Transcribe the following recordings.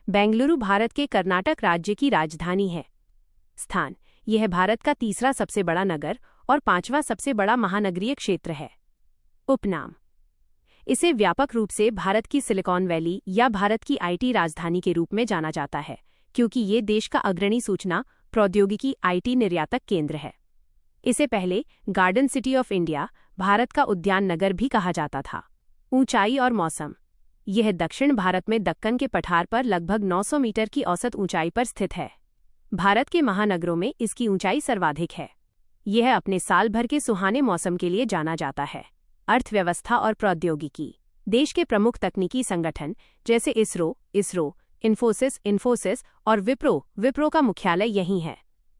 बेंगलुरु भारत के कर्नाटक राज्य की राजधानी है। स्थान, यह भारत का तीसरा सबसे बड़ा नगर और पांचवां सबसे बड़ा महानगरीय क्षेत्र है। उपनाम, इसे व्यापक रूप से भारत की सिलिकॉन वैली या भारत की आईटी राजधानी के रूप में जाना जाता है, क्योंकि ये देश का अग्रणी सूचना प्रौद्योगिकी आईटी निर्यातक केंद्र है। इसे पहले garden city of India, Bharat का उद्यान नगर भी कहा जाता था। ऊंचाई और मौसम, यह दक्षिण भारत में दक्कन के पठार पर लगभग 900 मीटर की औसत ऊंचाई पर स्थित है। भारत के महानगरों में इसकी ऊंचाई सर्वाधिक है। यह अपने साल भर के सुहाने मौसम के लिए जाना जाता है। अर्थव्यवस्था और प्रौद्योगिकी, देश के प्रमुख तकनीकी संगठन जैसे इसरो, इन्फोसिस और विप्रो का मुख्यालय यहीं है।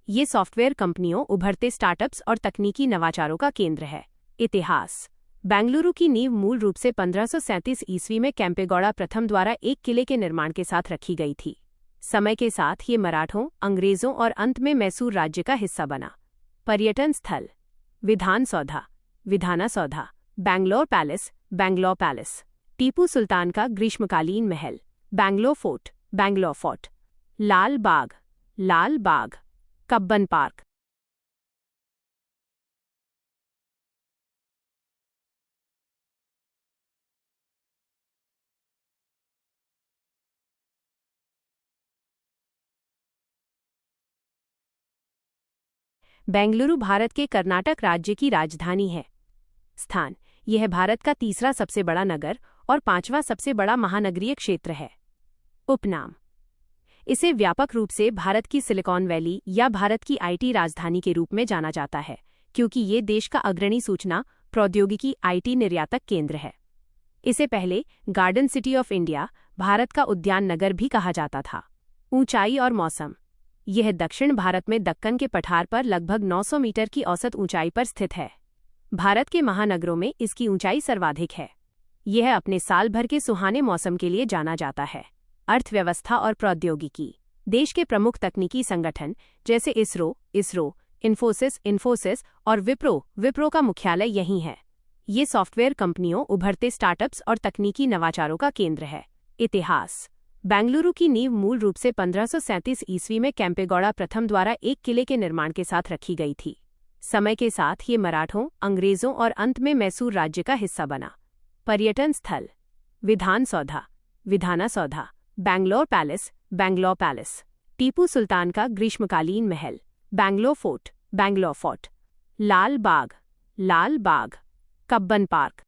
ये सॉफ्टवेयर कंपनियों, उभरते स्टार्टअप्स और तकनीकी नवाचारों का केंद्र है। इतिहास, बेंगलुरु की नींव मूल रूप से 1537 ईस्वी में केम्पेगौड़ा प्रथम द्वारा एक किले के निर्माण के साथ रखी गई थी। समय के साथ ये मराठों, अंग्रेजों और अंत में मैसूर राज्य का हिस्सा बना। पर्यटन स्थल, विधाना सौधा, बैंगलोर पैलेस, टीपू सुल्तान का ग्रीष्मकालीन महल, बैंगलोर फोर्ट, लाल बाग, कब्बन पार्क। बेंगलुरु भारत के कर्नाटक राज्य की राजधानी है। स्थान, यह भारत का तीसरा सबसे बड़ा नगर और पांचवां सबसे बड़ा महानगरीय क्षेत्र है। उपनाम, इसे व्यापक रूप से भारत की सिलिकॉन वैली या भारत की आईटी राजधानी के रूप में जाना जाता है, क्योंकि ये देश का अग्रणी सूचना प्रौद्योगिकी आईटी निर्यातक केंद्र है। इसे पहले garden city of India, Bharat का उद्यान नगर भी कहा जाता था। ऊंचाई और मौसम, यह दक्षिण भारत में दक्कन के पठार पर लगभग 900 मीटर की औसत ऊंचाई पर स्थित है। भारत के महानगरों में इसकी ऊंचाई सर्वाधिक है। यह अपने साल भर के सुहाने मौसम के लिए जाना जाता है। अर्थव्यवस्था और प्रौद्योगिकी, देश के प्रमुख तकनीकी संगठन जैसे इसरो, इन्फोसिस और विप्रो का मुख्यालय यहीं है। ये सॉफ्टवेयर कंपनियों, उभरते स्टार्टअप्स और तकनीकी नवाचारों का केंद्र है। इतिहास, बेंगलुरु की नींव मूल रूप से 1537 ईस्वी में केम्पेगौड़ा प्रथम द्वारा एक किले के निर्माण के साथ रखी गई थी। समय के साथ ये मराठों, अंग्रेजों और अंत में मैसूर राज्य का हिस्सा बना। पर्यटन स्थल, विधाना सौधा, बैंगलोर पैलेस, टीपू सुल्तान का ग्रीष्मकालीन महल, बैंगलोर फोर्ट, लाल बाग, कब्बन पार्क।